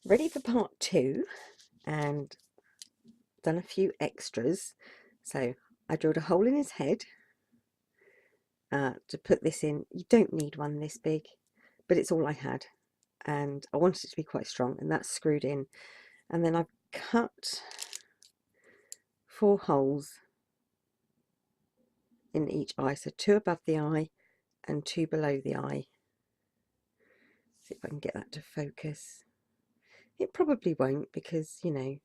Ready for part 2 and done a few extras. So I drilled a hole in his head to put this in. You don't need one this big, but it's all I had, and I wanted it to be quite strong, and that's screwed in. And then I've cut 4 holes in each eye, so 2 above the eye and 2 below the eye. See if I can get that to focus. It probably won't, because you know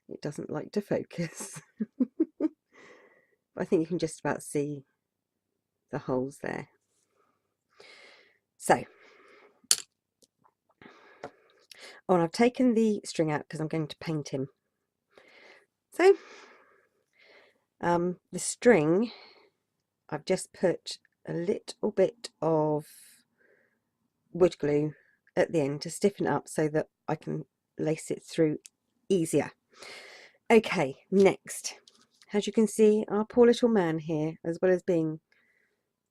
it doesn't like to focus. But I think you can just about see the holes there. So, oh, and I've taken the string out because I'm going to paint him. So, the string, I've just put a little bit of wood glue at the end to stiffen it up so that I can lace it through easier. Okay, next, as you can see, our poor little man here, as well as being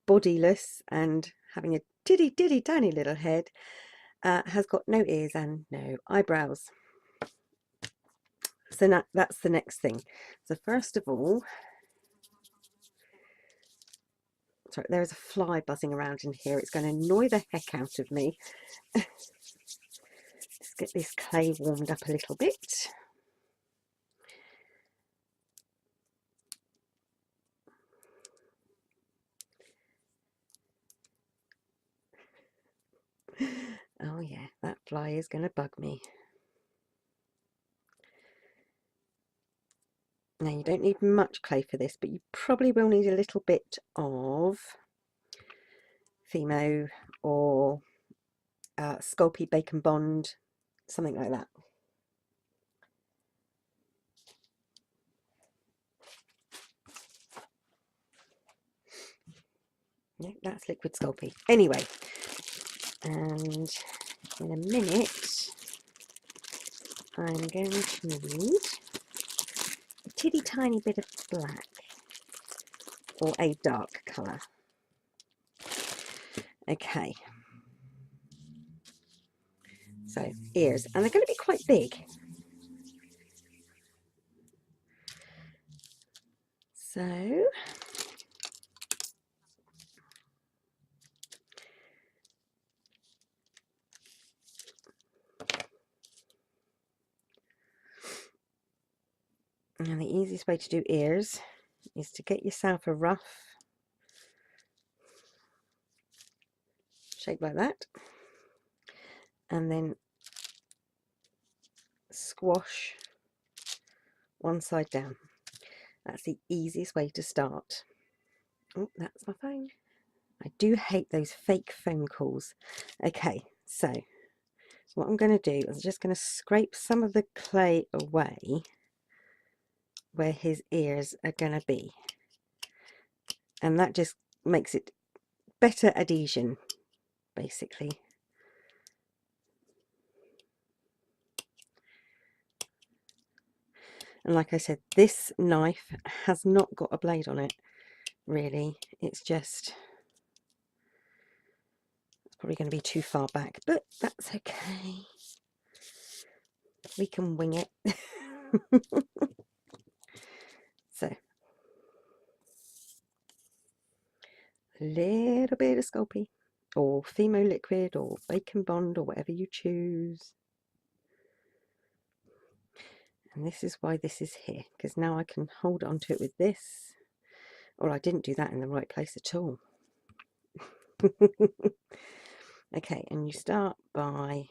bodiless and having a tiddy tiny little head, has got no ears and no eyebrows. So now that's the next thing. So first of all, sorry, there is a fly buzzing around in here. It's going to annoy the heck out of me. Let's get this clay warmed up a little bit. Oh yeah, that fly is going to bug me. Now you don't need much clay for this, but you probably will need a little bit of Fimo or Sculpey Bacon Bond, something like that. No, that's liquid Sculpey. Anyway, and in a minute I'm going to need a teeny tiny bit of black or a dark colour. Okay, so ears, and they're going to be quite big. So and the easiest way to do ears is to get yourself a rough shape like that, and then squash one side down. That's the easiest way to start. Oh, that's my phone. I do hate those fake phone calls. Okay, so what I'm going to do is just going to scrape some of the clay away where his ears are going to be, and that just makes it better adhesion, basically. And like I said, this knife has not got a blade on it, really. It's just, it's probably going to be too far back, but that's okay. We can wing it. So, a little bit of Sculpey, or Fimo liquid, or Bacon Bond, or whatever you choose. And this is why this is here, because now I can hold on to it with this. Or I didn't do that in the right place at all. Okay, and you start by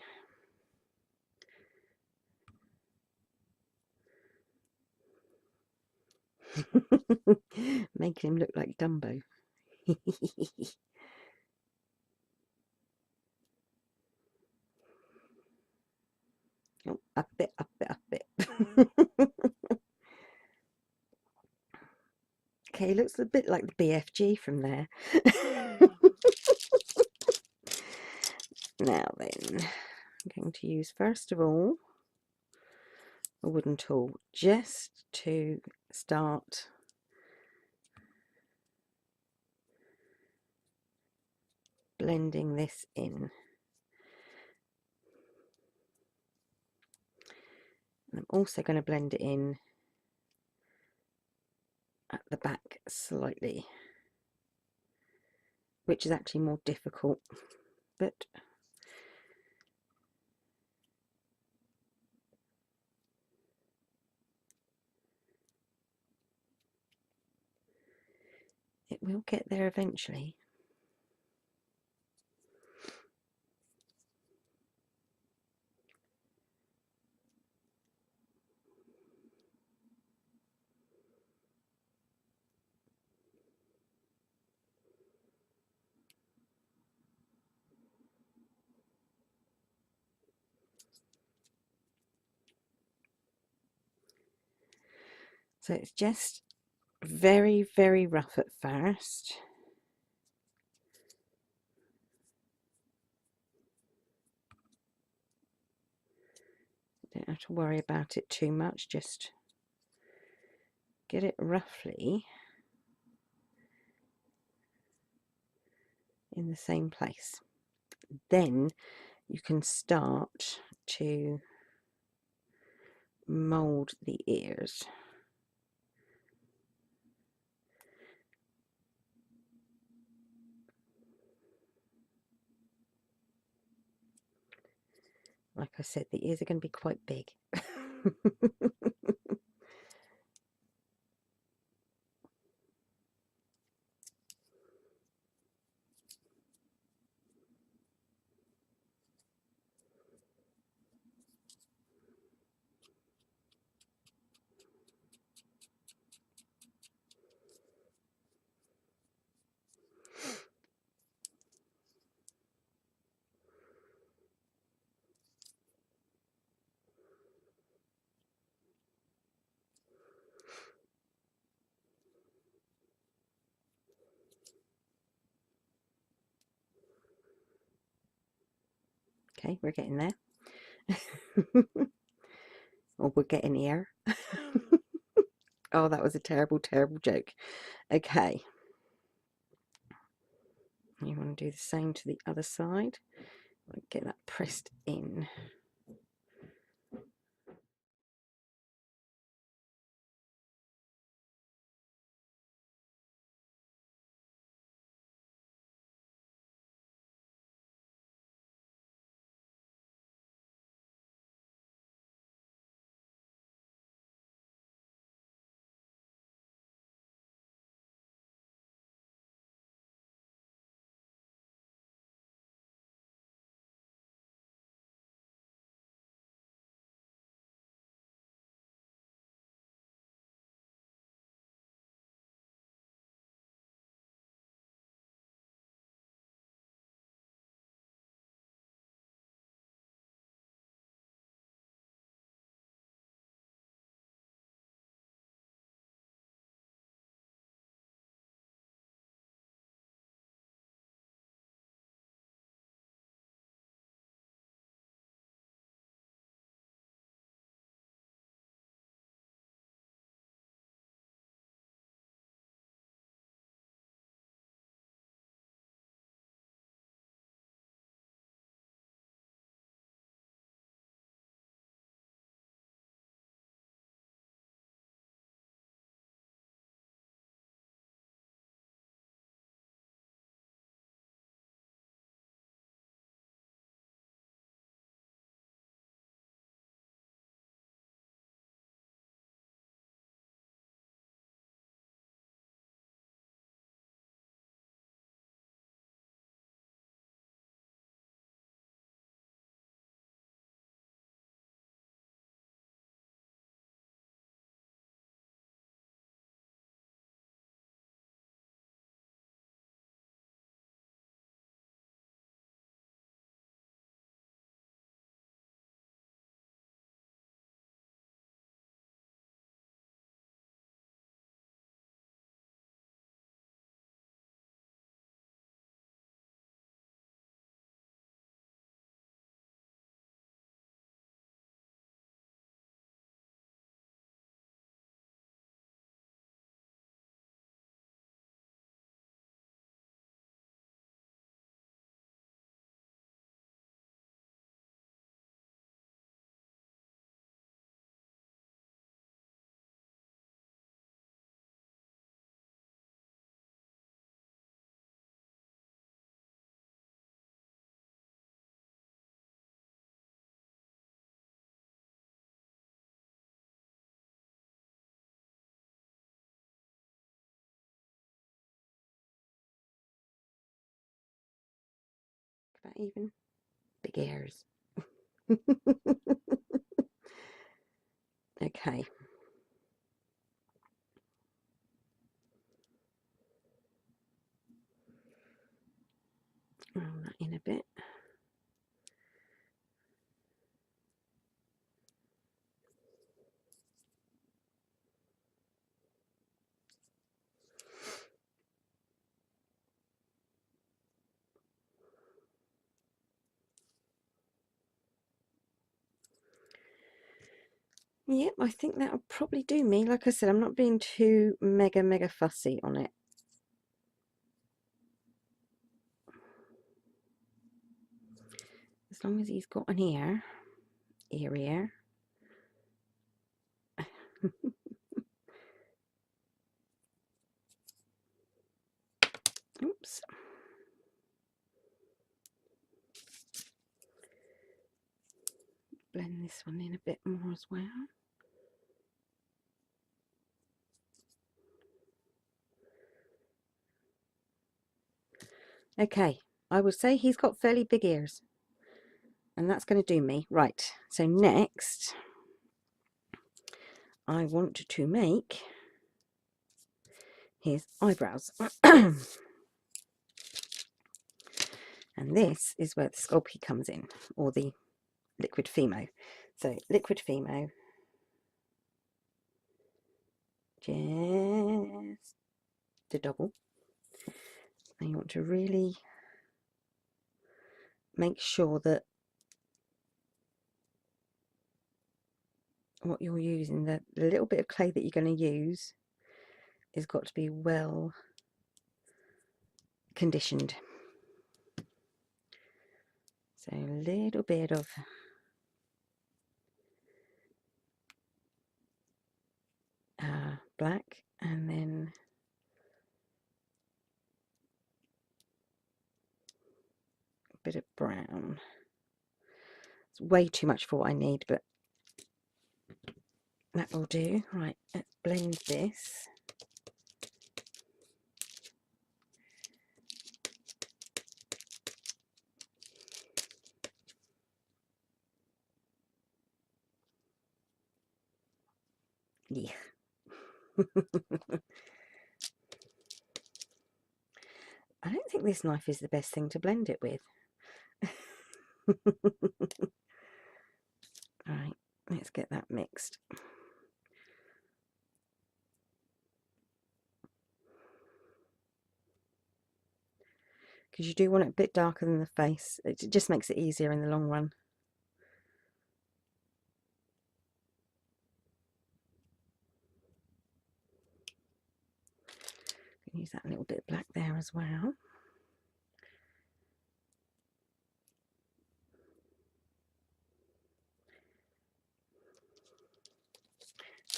making him look like Dumbo. Oh, up it, up it, up it. Okay, looks a bit like the BFG from there. Now then, I'm going to use first of all a wooden tool just to start blending this in. I'm also going to blend it in at the back slightly, which is actually more difficult, but it will get there eventually. So it's just very, very rough at first. Don't have to worry about it too much, just get it roughly in the same place. Then you can start to mould the ears. Like I said, the ears are going to be quite big. Okay, we're getting there. Or we're getting here. Oh, that was a terrible, terrible joke. Okay. You want to do the same to the other side. Get that pressed in. that even? Big ears. Okay. Roll that in a bit. Yep, I think that'll probably do me. Like I said, I'm not being too mega fussy on it. As long as he's got an ear. Oops. Blend this one in a bit more as well. Okay, I would say he's got fairly big ears. And that's going to do me. Right, so next I want to make his eyebrows. And this is where the Sculpey comes in, or the Liquid Fimo. So Liquid Fimo, just the double. And you want to really make sure that what you're using, the little bit of clay that you're going to use, has got to be well conditioned. So a little bit of black, and then a bit of brown. It's way too much for what I need, but that will do. Right, let's blend this. Yeah. I don't think this knife is the best thing to blend it with. Right, let's get that mixed. Because you do want it a bit darker than the face. It just makes it easier in the long run. Use that little bit of black there as well.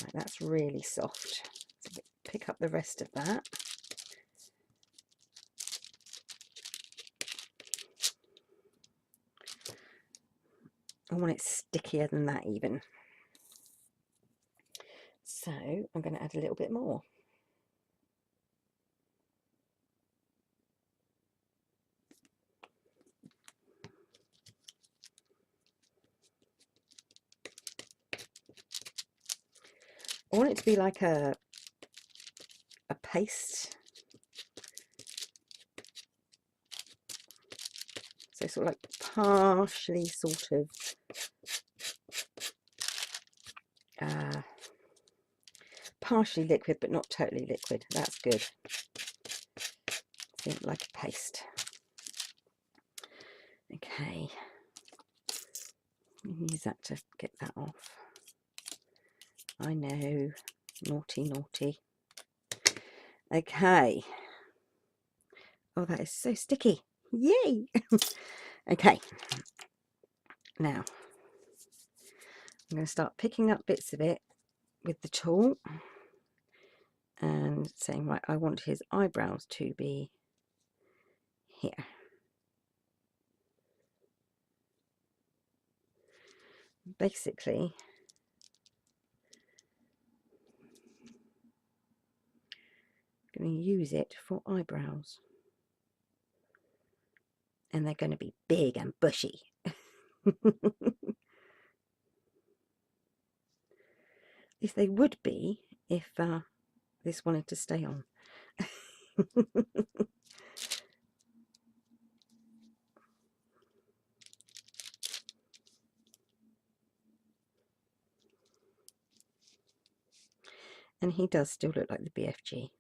Right, that's really soft. So pick up the rest of that. I want it stickier than that even. So I'm going to add a little bit more. I want it to be like a paste. So sort of like partially sort of partially liquid, but not totally liquid. That's good. So like a paste. Okay. Use that to get that off. I know. Naughty, naughty. Okay. Oh, that is so sticky. Yay! Okay. Now, I'm going to start picking up bits of it with the tool and saying, right, I want his eyebrows to be here. Basically, I'm going to use it for eyebrows. and they're going to be big and bushy. At least they would be if this wanted to stay on. And he does still look like the BFG.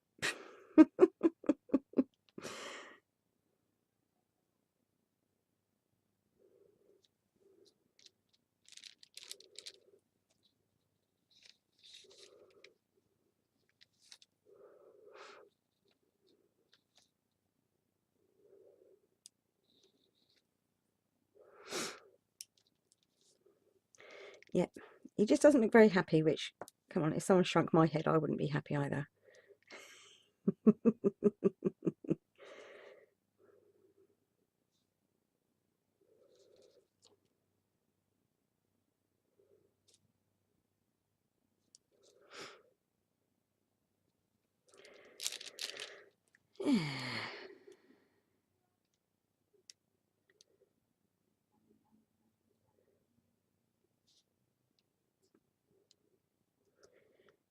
Yep, he just doesn't look very happy, which, come on, if someone shrunk my head, I wouldn't be happy either.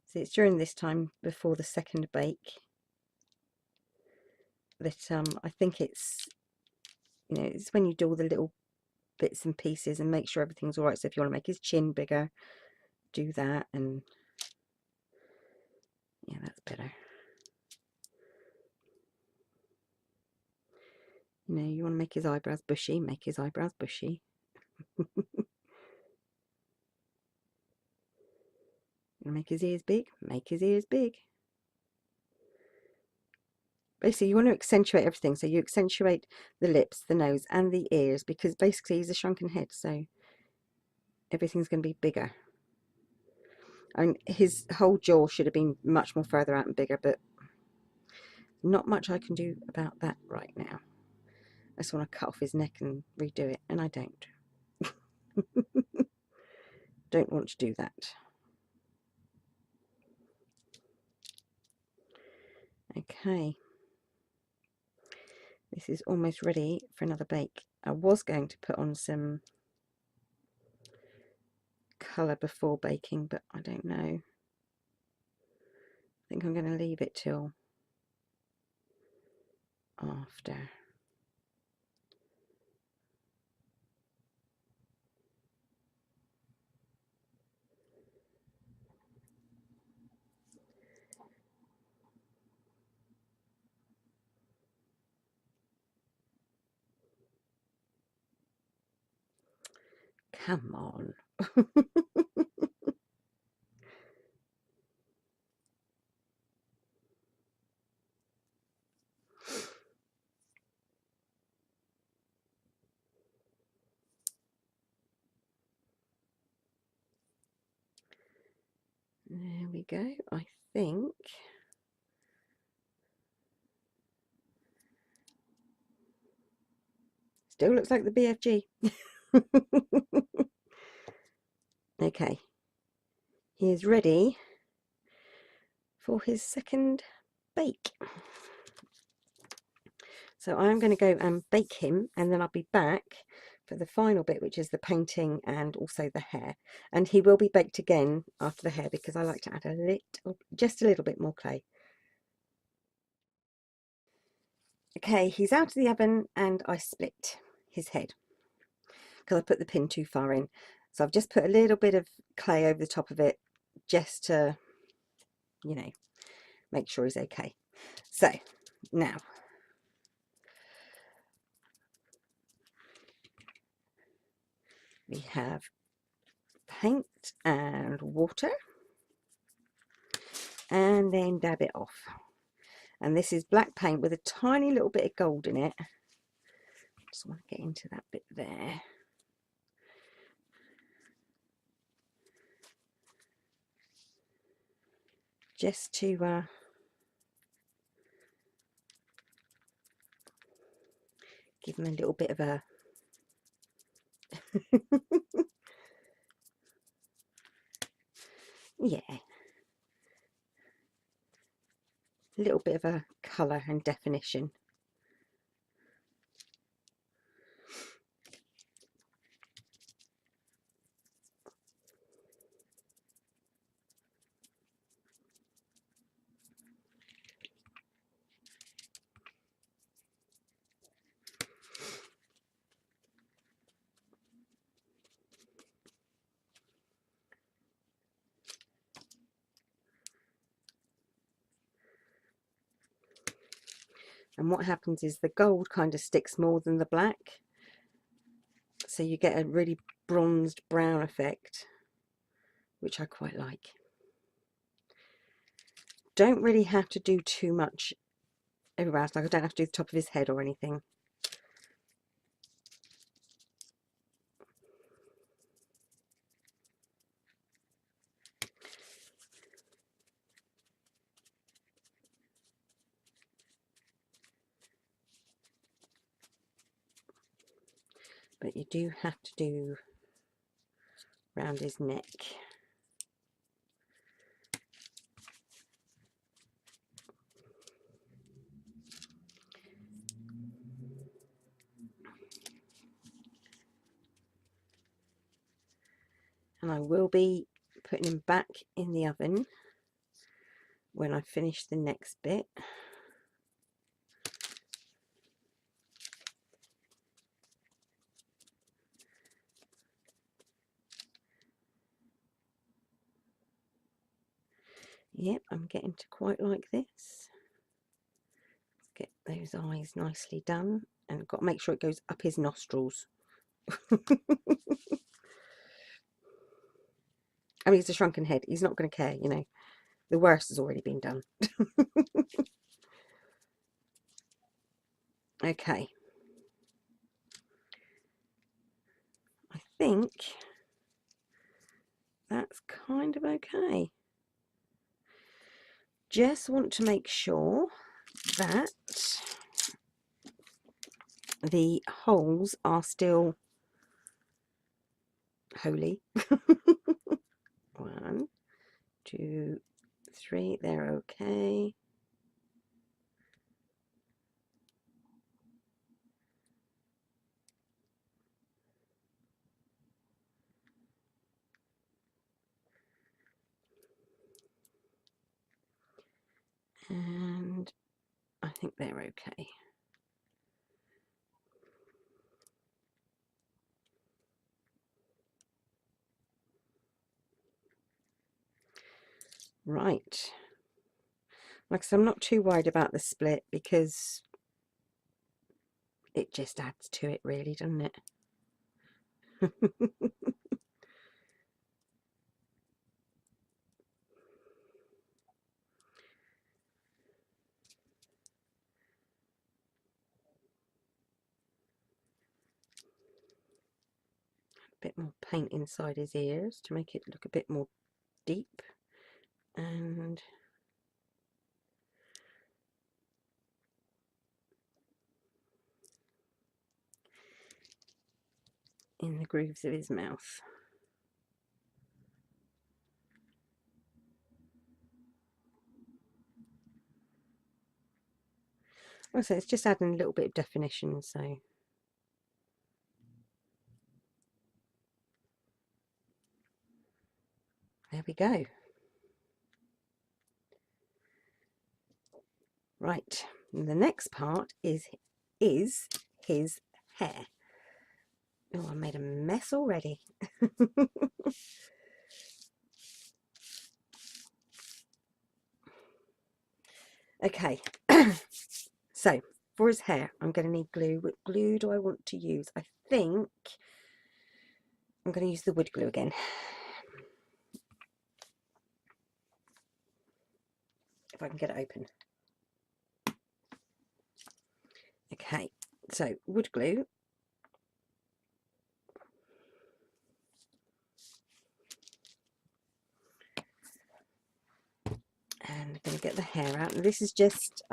So it's during this time before the second bake that I think it's, you know, it's when you do all the little bits and pieces and make sure everything's all right. So if you want to make his chin bigger, do that, and yeah, that's better. You know, you want to make his eyebrows bushy, make his eyebrows bushy. You want to make his ears big, make his ears big. Basically, you want to accentuate everything. So you accentuate the lips, the nose, and the ears, because basically he's a shrunken head, so everything's going to be bigger. And his whole jaw should have been much more further out and bigger, but not much I can do about that right now. I just want to cut off his neck and redo it, and I don't. Don't want to do that. Okay. This is almost ready for another bake. I was going to put on some colour before baking, but I don't know. I think I'm going to leave it till after. Come on. There we go. I think still looks like the BFG. Okay, he is ready for his second bake. So I'm going to go and bake him, and then I'll be back for the final bit, which is the painting and also the hair. And he will be baked again after the hair, because I like to add a little, just a little bit more clay. Okay, he's out of the oven, and I split his head because I put the pin too far in. So I've just put a little bit of clay over the top of it, just to, you know, make sure he's okay. So now we have paint and water, and then dab it off. And this is black paint with a tiny little bit of gold in it. Just want to get into that bit there. Just to give him a little bit of a yeah, a little bit of a colour and definition. And what happens is the gold kind of sticks more than the black, so you get a really bronzed brown effect, which I quite like. Don't really have to do too much everywhere else, like I don't have to do the top of his head or anything. But you do have to do round his neck. And I will be putting him back in the oven when I finish the next bit. Yep, I'm getting to quite like this. Get those eyes nicely done, and got to make sure it goes up his nostrils. I mean, it's a shrunken head. He's not going to care, you know. The worst has already been done. Okay. I think that's kind of okay. Just want to make sure that the holes are still holy. 1, 2, 3, they're okay. And I think they're okay. Right. Like I said, I'm not too worried about the split because it just adds to it really, doesn't it? Bit more paint inside his ears to make it look a bit more deep, and in the grooves of his mouth. Also, it's just adding a little bit of definition, so there we go. Right, and the next part is his hair. Oh, I made a mess already. Okay, so for his hair, I'm going to need glue. What glue do I want to use? I think I'm going to use the wood glue again. If I can get it open. Okay, so wood glue. And I'm going to get the hair out. And this is just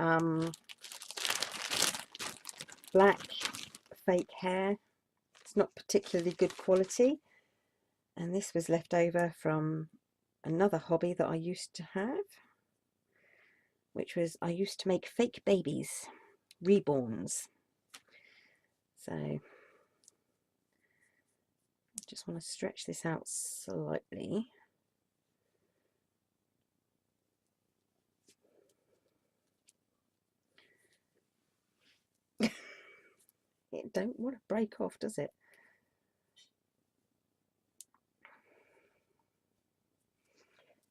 black fake hair. It's not particularly good quality. And this was left over from another hobby that I used to have, which was I used to make fake babies, reborns. So I just want to stretch this out slightly. It don't want to break off, does it?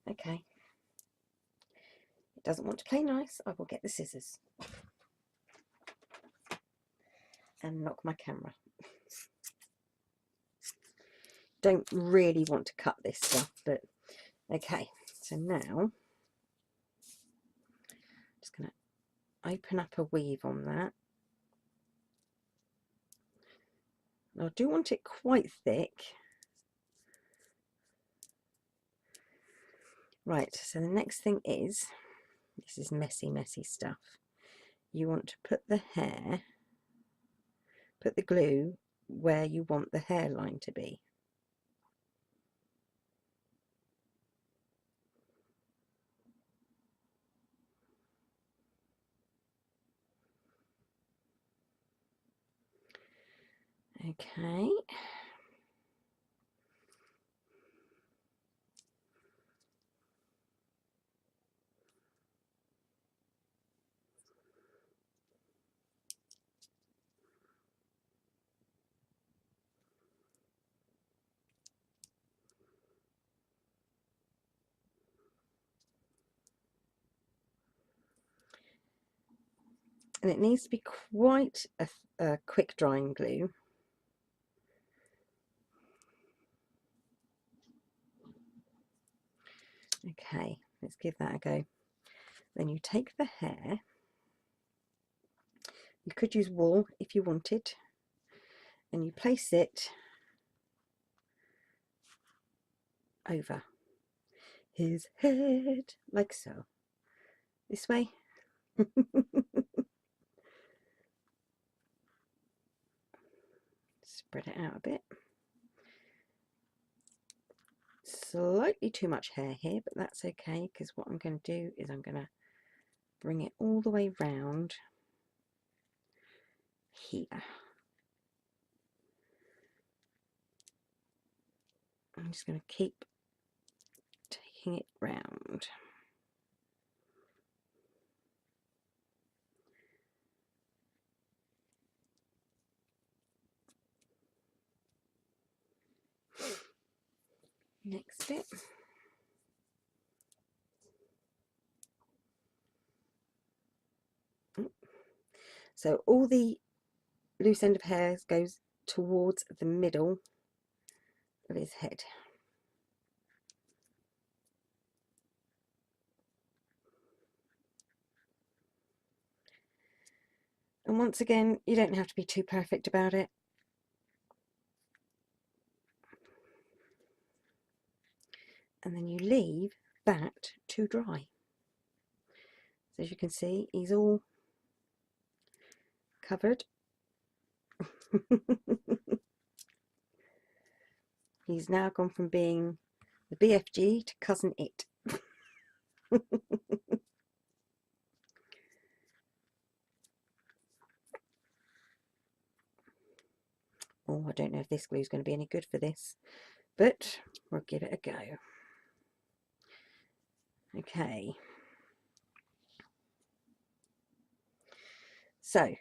Okay. It doesn't want to play nice. I will get the scissors. and knock my camera. Don't really want to cut this stuff, but okay. So now I'm just going to open up a weave on that. Now I do want it quite thick. Right, so the next thing is, this is messy stuff. You want to put the glue where you want the hairline to be. Okay. And it needs to be quite a quick drying glue. Okay, let's give that a go. Then you take the hair. You could use wool if you wanted, and you place it over his head, like so. This way. Spread it out a bit. Slightly too much hair here, but that's okay, because what I'm going to do is I'm going to bring it all the way round here. I'm just going to keep taking it round. Next bit. So all the loose end of hair goes towards the middle of his head. And once again, you don't have to be too perfect about it. And then you leave that to dry. So as you can see, he's all covered. He's now gone from being the BFG to cousin it. Oh, I don't know if this glue is going to be any good for this, but we'll give it a go. Okay. So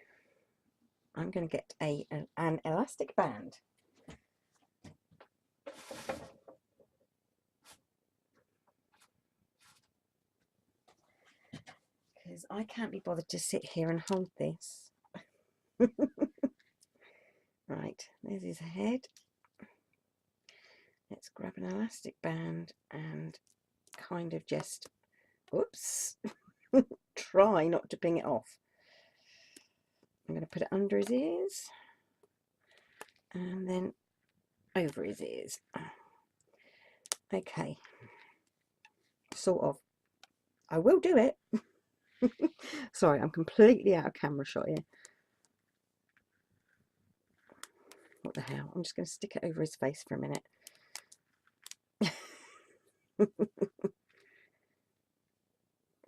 I'm going to get an elastic band. Because I can't be bothered to sit here and hold this. Right, there's his head. Let's grab an elastic band and kind of just, oops, try not to ping it off. I'm going to put it under his ears and then over his ears. Okay, sort of. I will do it. Sorry, I'm completely out of camera shot here. What the hell? I'm just going to stick it over his face for a minute.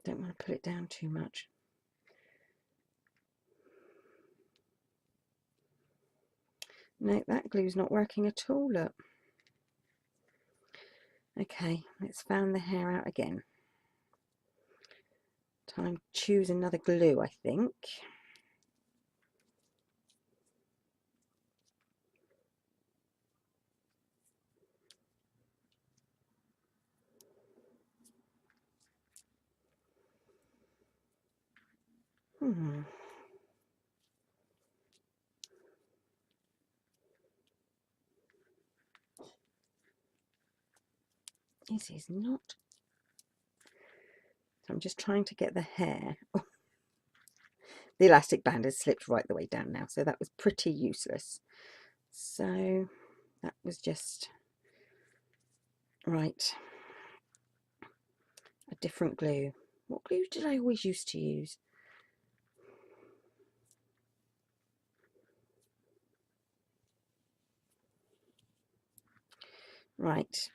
Don't want to put it down too much. No, that glue's not working at all, look. Okay, let's fan the hair out again. Time to choose another glue, I think. This is not. So I'm just trying to get the hair. The elastic band has slipped right the way down now, so that was pretty useless. So that was just right. A different glue. What glue did I always used to use? Right.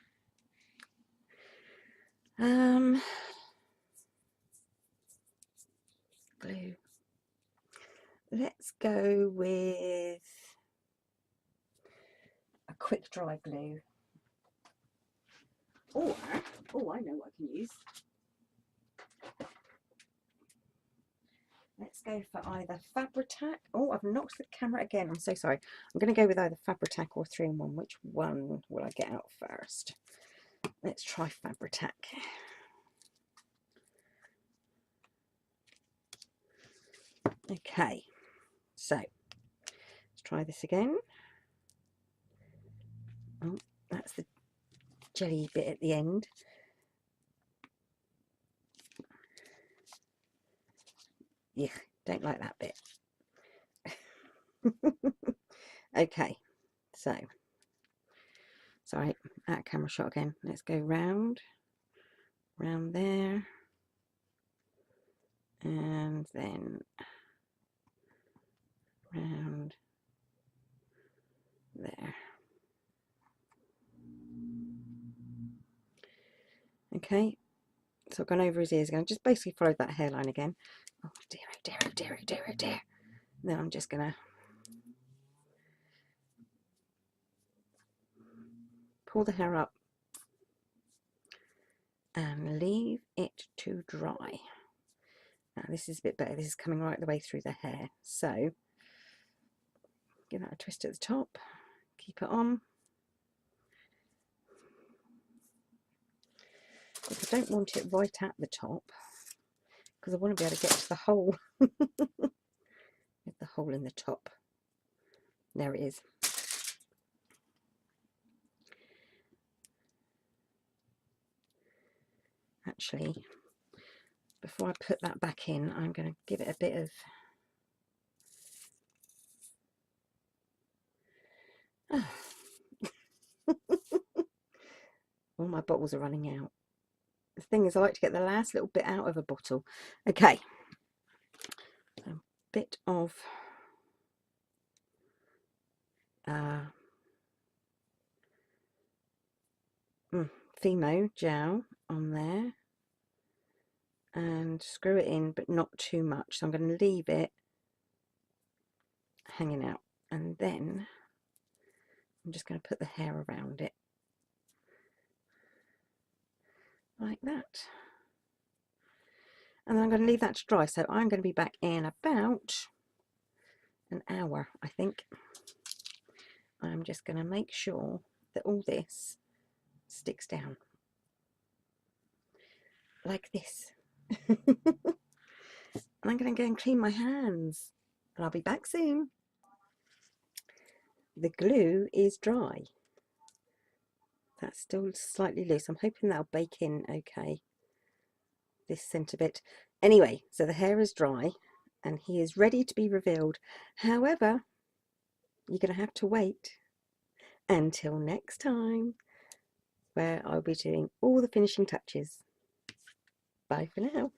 Glue. Let's go with a quick dry glue. Or, oh, I know what I can use. Let's go for either Fabri-Tac. Oh, I've knocked the camera again. I'm so sorry. I'm going to go with either Fabri-Tac or 3-in-1. Which one will I get out first? Let's try Fabri-Tac. Okay, so let's try this again. Oh, that's the jelly bit at the end. Yeah, don't like that bit. Okay, so sorry, out of camera shot again. Let's go round there, and then round there. Okay, so I've gone over his ears again. Just basically followed that hairline again. Oh dear, oh dear, oh dear, oh dear, oh dear. Then I'm just gonna pull the hair up and leave it to dry. Now this is a bit better. This is coming right the way through the hair. So give that a twist at the top. Keep it on. I don't want it right at the top because I want to be able to get to the hole. With the hole in the top. There it is. Actually, before I put that back in, I'm going to give it a bit of all my bottles are running out. The thing is, I like to get the last little bit out of a bottle. Okay, a bit of Fimo gel on there and screw it in, but not too much. So I'm going to leave it hanging out, and then I'm just going to put the hair around it like that. And then I'm going to leave that to dry. So I'm going to be back in about an hour, I think. I'm just going to make sure that all this sticks down like this. And I'm going to go and clean my hands, and I'll be back soon. The glue is dry. That's still slightly loose. I'm hoping that'll bake in okay, this centre bit. Anyway, so the hair is dry and he is ready to be revealed. However, you're going to have to wait until next time, where I'll be doing all the finishing touches. Bye for now.